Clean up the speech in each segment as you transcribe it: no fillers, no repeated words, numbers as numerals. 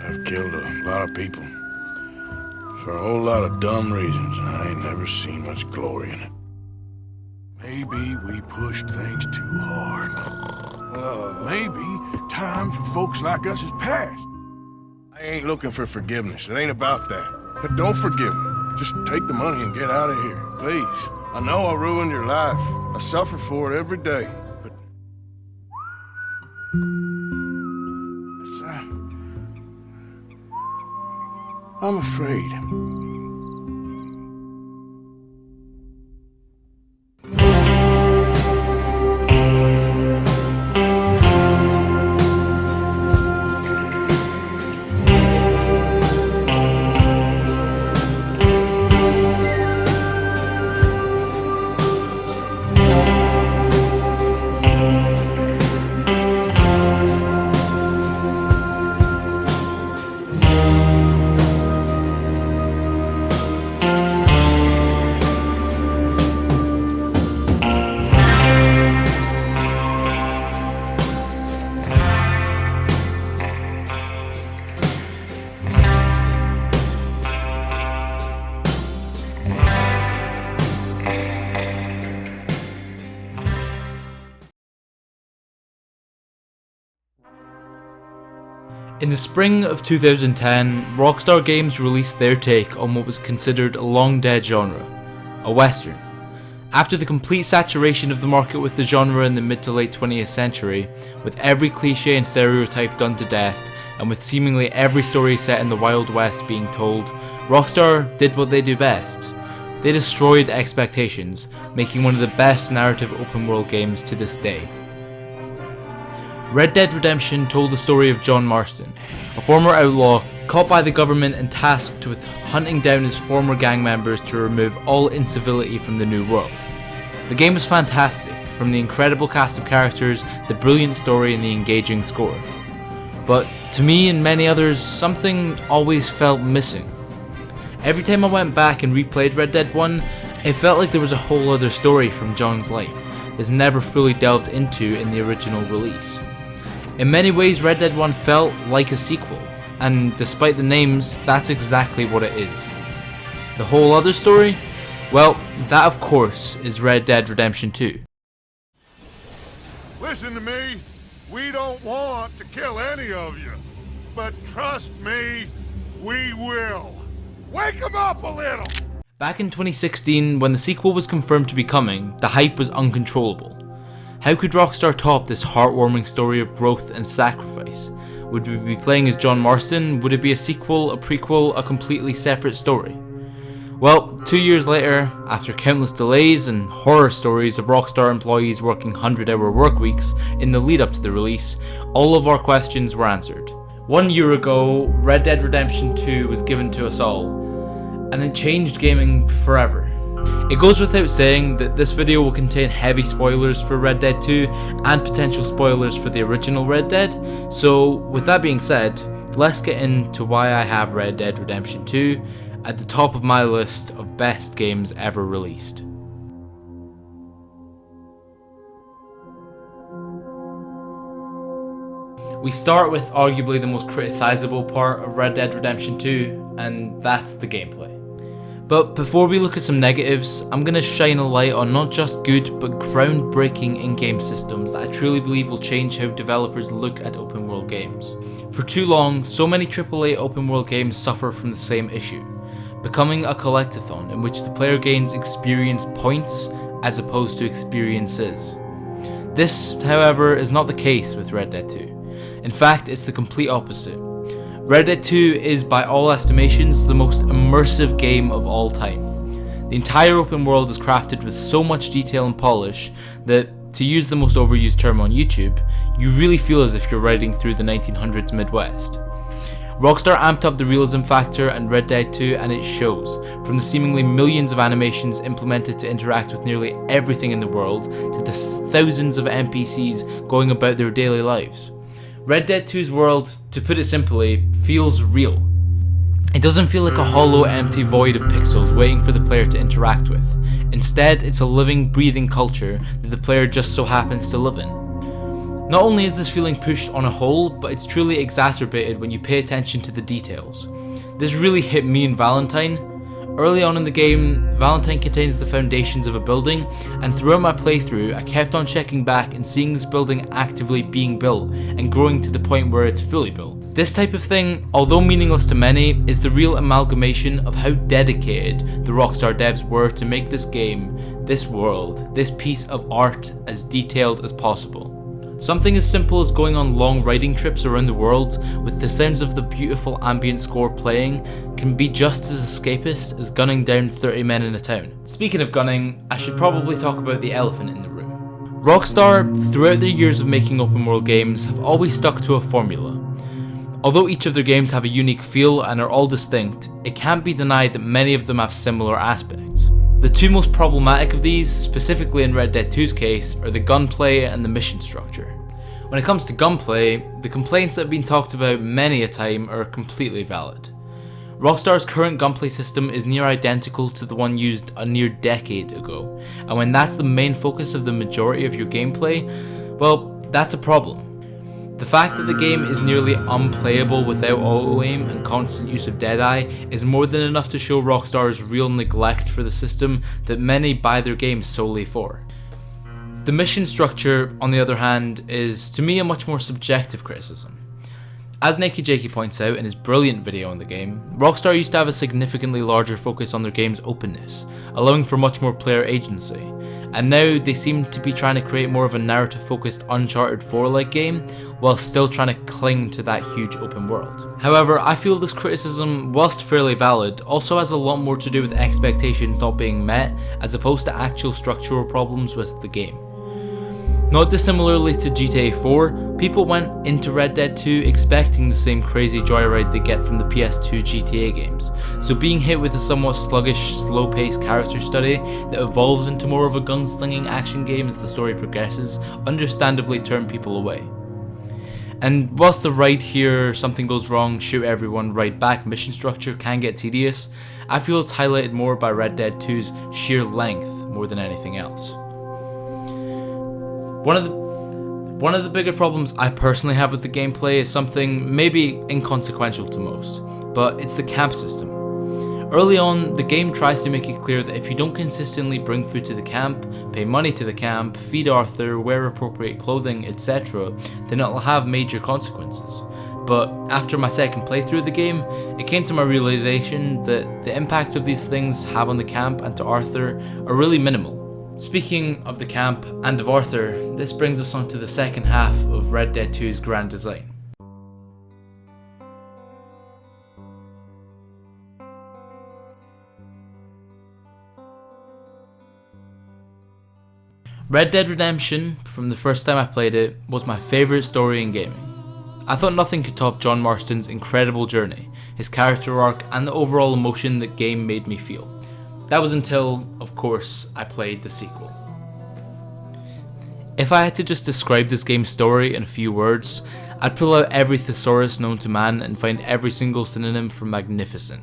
I've killed a lot of people. For a whole lot of dumb reasons. I ain't never seen much glory in it. Maybe we pushed things too hard. Maybe time for folks like us is past. I ain't looking for forgiveness. It ain't about that. But don't forgive me. Just take the money and get out of here, please. I know I ruined your life. I suffer for it every day. But I'm afraid. In the spring of 2010, Rockstar Games released their take on what was considered a long-dead genre, a western. After the complete saturation of the market with the genre in the mid to late 20th century, with every cliché and stereotype done to death, and with seemingly every story set in the Wild West being told, Rockstar did what they do best. They destroyed expectations, making one of the best narrative open world games to this day. Red Dead Redemption told the story of John Marston, a former outlaw caught by the government and tasked with hunting down his former gang members to remove all incivility from the New World. The game was fantastic, from the incredible cast of characters, the brilliant story and the engaging score. But to me and many others, something always felt missing. Every time I went back and replayed Red Dead 1, it felt like there was a whole other story from John's life that's never fully delved into in the original release. In many ways, Red Dead 1 felt like a sequel, and despite the names, that's exactly what it is. The whole other story? Well, that of course is Red Dead Redemption 2. Listen to me. We don't want to kill any of you. But trust me, we will. Wake them up a little! Back in 2016, when the sequel was confirmed to be coming, the hype was uncontrollable. How could Rockstar top this heartwarming story of growth and sacrifice? Would we be playing as John Marston? Would it be a sequel, a prequel, a completely separate story? Well, 2 years later, after countless delays and horror stories of Rockstar employees working 100-hour work weeks in the lead up to the release, all of our questions were answered. 1 year ago, Red Dead Redemption 2 was given to us all, and it changed gaming forever. It goes without saying that this video will contain heavy spoilers for Red Dead 2 and potential spoilers for the original Red Dead, so with that being said, let's get into why I have Red Dead Redemption 2 at the top of my list of best games ever released. We start with arguably the most criticizable part of Red Dead Redemption 2, and that's the gameplay. But before we look at some negatives, I'm going to shine a light on not just good but groundbreaking in-game systems that I truly believe will change how developers look at open world games. For too long, so many AAA open world games suffer from the same issue, becoming a collectathon in which the player gains experience points as opposed to experiences. This, however, is not the case with Red Dead 2. In fact, it's the complete opposite. Red Dead 2 is, by all estimations, the most immersive game of all time. The entire open world is crafted with so much detail and polish that, to use the most overused term on YouTube, you really feel as if you're riding through the 1900s Midwest. Rockstar amped up the realism factor in Red Dead 2 and it shows, from the seemingly millions of animations implemented to interact with nearly everything in the world, to the thousands of NPCs going about their daily lives. Red Dead 2's world, to put it simply, feels real. It doesn't feel like a hollow, empty void of pixels waiting for the player to interact with. Instead, it's a living, breathing culture that the player just so happens to live in. Not only is this feeling pushed on a whole, but it's truly exacerbated when you pay attention to the details. This really hit me in Valentine. Early on in the game, Valentine contains the foundations of a building, and throughout my playthrough I kept on checking back and seeing this building actively being built and growing to the point where it's fully built. This type of thing, although meaningless to many, is the real amalgamation of how dedicated the Rockstar devs were to make this game, this world, this piece of art as detailed as possible. Something as simple as going on long riding trips around the world with the sounds of the beautiful ambient score playing can be just as escapist as gunning down 30 men in a town. Speaking of gunning, I should probably talk about the elephant in the room. Rockstar, throughout their years of making open world games, have always stuck to a formula. Although each of their games have a unique feel and are all distinct, it can't be denied that many of them have similar aspects. The two most problematic of these, specifically in Red Dead 2's case, are the gunplay and the mission structure. When it comes to gunplay, the complaints that have been talked about many a time are completely valid. Rockstar's current gunplay system is near identical to the one used a near decade ago, and when that's the main focus of the majority of your gameplay, well, that's a problem. The fact that the game is nearly unplayable without auto-aim and constant use of Deadeye is more than enough to show Rockstar's real neglect for the system that many buy their games solely for. The mission structure, on the other hand, is to me a much more subjective criticism. As Naked Jakey points out in his brilliant video on the game, Rockstar used to have a significantly larger focus on their game's openness, allowing for much more player agency, and now they seem to be trying to create more of a narrative-focused Uncharted 4-like game, while still trying to cling to that huge open world. However, I feel this criticism, whilst fairly valid, also has a lot more to do with expectations not being met, as opposed to actual structural problems with the game. Not dissimilarly to GTA 4, people went into Red Dead 2 expecting the same crazy joyride they get from the PS2 GTA games, so being hit with a somewhat sluggish, slow-paced character study that evolves into more of a gunslinging action game as the story progresses understandably turned people away. And whilst the right here, something goes wrong, shoot everyone, right back mission structure can get tedious, I feel it's highlighted more by Red Dead 2's sheer length more than anything else. One of the bigger problems I personally have with the gameplay is something maybe inconsequential to most, but it's the camp system. Early on, the game tries to make it clear that if you don't consistently bring food to the camp, pay money to the camp, feed Arthur, wear appropriate clothing, etc., then it'll have major consequences. But after my second playthrough of the game, it came to my realization that the impacts of these things have on the camp and to Arthur are really minimal. Speaking of the camp and of Arthur, this brings us on to the second half of Red Dead 2's grand design. Red Dead Redemption, from the first time I played it, was my favourite story in gaming. I thought nothing could top John Marston's incredible journey, his character arc, and the overall emotion the game made me feel. That was until, of course, I played the sequel. If I had to just describe this game's story in a few words, I'd pull out every thesaurus known to man and find every single synonym for magnificent.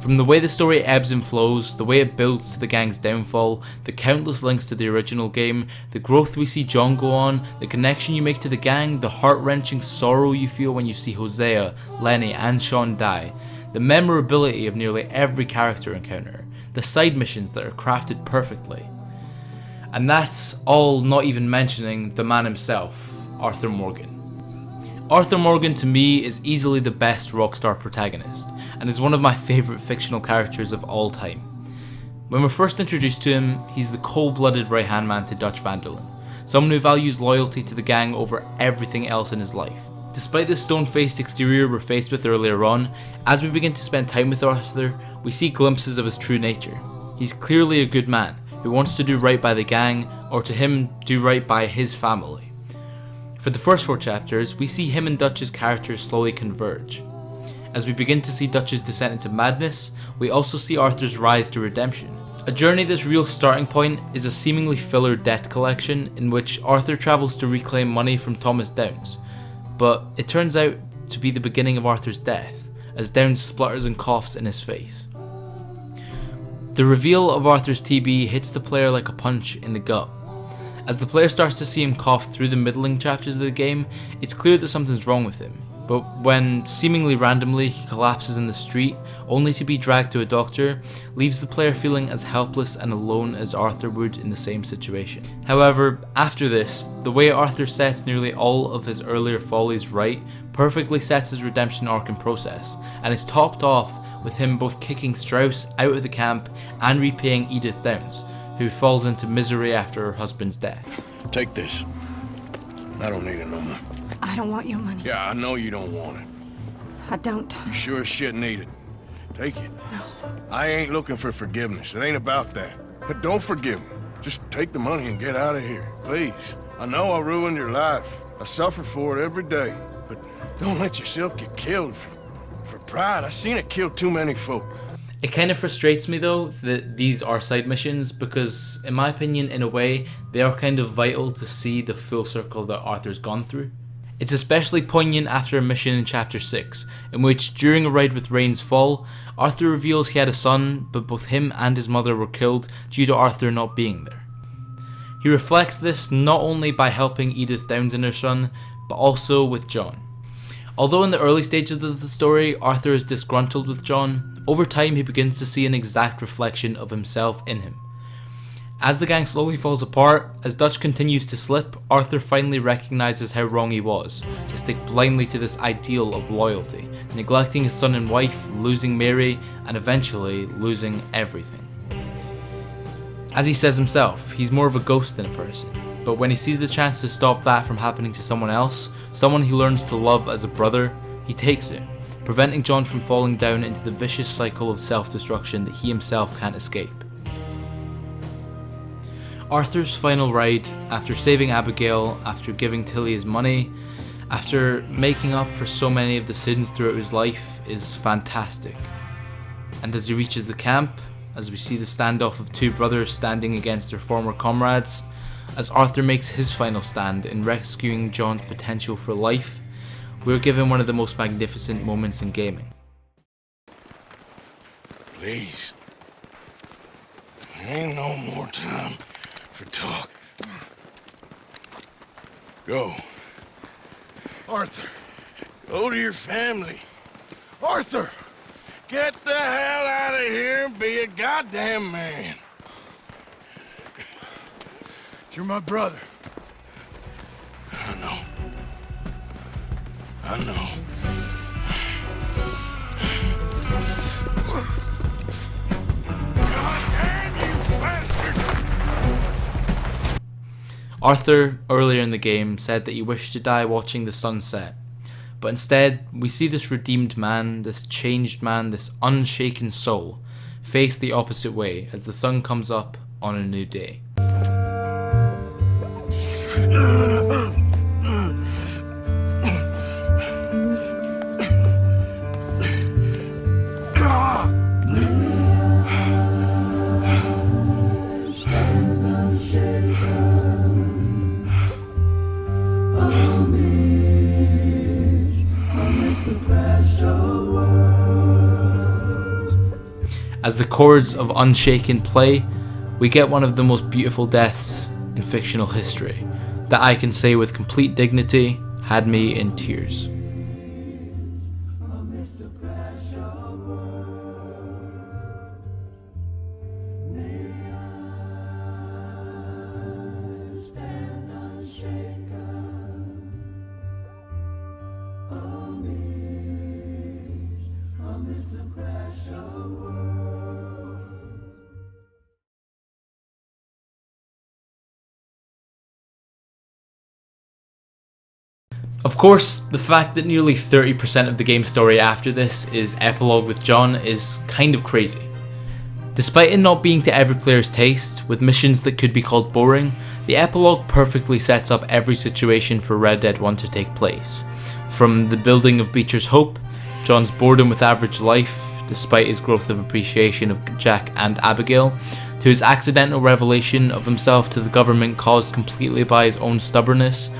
From the way the story ebbs and flows, the way it builds to the gang's downfall, the countless links to the original game, the growth we see John go on, the connection you make to the gang, the heart-wrenching sorrow you feel when you see Hosea, Lenny and Sean die, the memorability of nearly every character encounter, the side missions that are crafted perfectly. And that's all not even mentioning the man himself, Arthur Morgan. Arthur Morgan to me is easily the best Rockstar protagonist, and is one of my favourite fictional characters of all time. When we're first introduced to him, he's the cold-blooded right-hand man to Dutch van der Linde, someone who values loyalty to the gang over everything else in his life. Despite the stone-faced exterior we're faced with earlier on, as we begin to spend time with Arthur, we see glimpses of his true nature. He's clearly a good man, who wants to do right by the gang, or to him, do right by his family. For the first 4 chapters, we see him and Dutch's characters slowly converge. As we begin to see Dutch's descent into madness, we also see Arthur's rise to redemption. A journey that's real starting point is a seemingly filler debt collection in which Arthur travels to reclaim money from Thomas Downs, but it turns out to be the beginning of Arthur's death, as Downs splutters and coughs in his face. The reveal of Arthur's TB hits the player like a punch in the gut, As the player starts to see him cough through the middling chapters of the game, it's clear that something's wrong with him. But when, seemingly randomly, he collapses in the street, only to be dragged to a doctor, leaves the player feeling as helpless and alone as Arthur would in the same situation. However, after this, the way Arthur sets nearly all of his earlier follies right perfectly sets his redemption arc in process, and is topped off with him both kicking Strauss out of the camp and repaying Edith Downs, who falls into misery after her husband's death. Take this. I don't need it no more. I don't want your money. Yeah, I know you don't want it. I don't. You sure as shit need it. Take it. No. I ain't looking for forgiveness. It ain't about that. But don't forgive me. Just take the money and get out of here, please. I know I ruined your life. I suffer for it every day. But don't let yourself get killed for pride. I seen it kill too many folk. It kind of frustrates me though that these are side missions, because in my opinion, in a way, they are kind of vital to see the full circle that Arthur's gone through. It's especially poignant after a mission in chapter 6, in which during a ride with Rain's fall, Arthur reveals he had a son, but both him and his mother were killed due to Arthur not being there. He reflects this not only by helping Edith Downs and her son, but also with John. Although in the early stages of the story, Arthur is disgruntled with John, over time he begins to see an exact reflection of himself in him. As the gang slowly falls apart, as Dutch continues to slip, Arthur finally recognises how wrong he was, to stick blindly to this ideal of loyalty, neglecting his son and wife, losing Mary, and eventually losing everything. As he says himself, he's more of a ghost than a person, but when he sees the chance to stop that from happening to someone else, someone he learns to love as a brother, he takes it, preventing John from falling down into the vicious cycle of self-destruction that he himself can't escape. Arthur's final ride, after saving Abigail, after giving Tilly his money, after making up for so many of the sins throughout his life, is fantastic. And as he reaches the camp, as we see the standoff of two brothers standing against their former comrades, as Arthur makes his final stand in rescuing John's potential for life, we're given one of the most magnificent moments in gaming. Please. There ain't no more time for talk. Go. Arthur, go to your family. Arthur, get the hell out of here and be a goddamn man. You're my brother. I know. I know. Arthur, earlier in the game, said that he wished to die watching the sunset, but instead we see this redeemed man, this changed man, this unshaken soul, face the opposite way as the sun comes up on a new day. As the chords of Unshaken play, we get one of the most beautiful deaths in fictional history that I can say with complete dignity had me in tears. Of course, the fact that nearly 30% of the game's story after this is Epilogue with John is kind of crazy. Despite it not being to every player's taste, with missions that could be called boring, the Epilogue perfectly sets up every situation for Red Dead 1 to take place. From the building of Beecher's hope, John's boredom with average life, despite his growth of appreciation of Jack and Abigail, to his accidental revelation of himself to the government caused completely by his own stubbornness,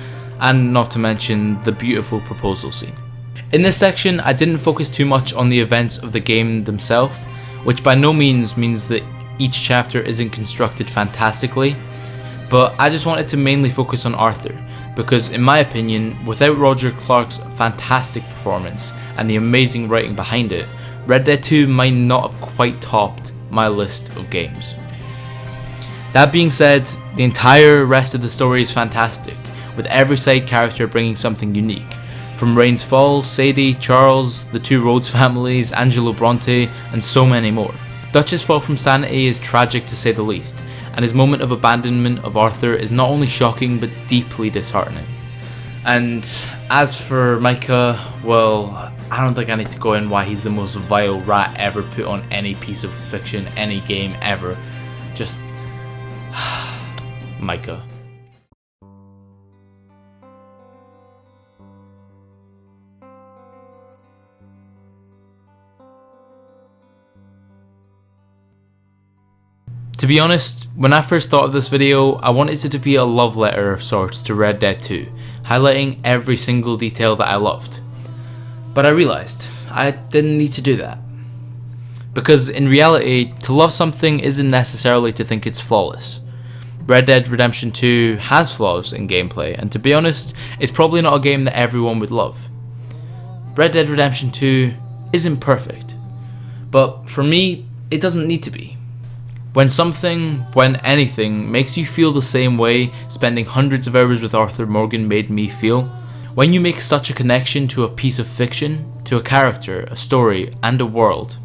and not to mention the beautiful proposal scene. In this section, I didn't focus too much on the events of the game themselves, which by no means that each chapter isn't constructed fantastically, but I just wanted to mainly focus on Arthur, because in my opinion, without Roger Clark's fantastic performance and the amazing writing behind it, Red Dead 2 might not have quite topped my list of games. That being said, the entire rest of the story is fantastic, with every side character bringing something unique, from Rain's Fall, Sadie, Charles, the two Rhodes families, Angelo Bronte, and so many more. Dutch's fall from sanity is tragic to say the least, and his moment of abandonment of Arthur is not only shocking but deeply disheartening. And as for Micah, well, I don't think I need to go in why he's the most vile rat ever put on any piece of fiction, any game ever. Just Micah. To be honest, when I first thought of this video, I wanted it to be a love letter of sorts to Red Dead 2, highlighting every single detail that I loved. But I realised I didn't need to do that. Because in reality, to love something isn't necessarily to think it's flawless. Red Dead Redemption 2 has flaws in gameplay, and to be honest, it's probably not a game that everyone would love. Red Dead Redemption 2 isn't perfect, but for me, it doesn't need to be. When anything makes you feel the same way spending hundreds of hours with Arthur Morgan made me feel, when you make such a connection to a piece of fiction, to a character, a story, and a world,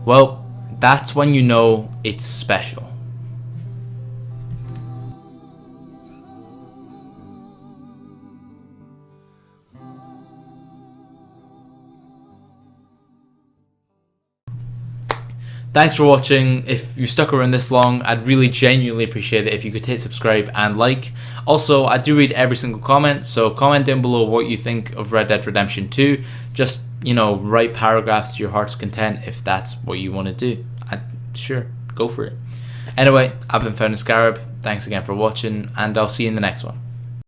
well, that's when you know it's special. Thanks for watching. If you stuck around this long, I'd really genuinely appreciate it if you could hit subscribe and like. Also, I do read every single comment, so comment down below what you think of Red Dead Redemption 2. Just, write paragraphs to your heart's content if that's what you want to do. Sure, go for it. Anyway, I've been Found in Scarab. Thanks again for watching, and I'll see you in the next one.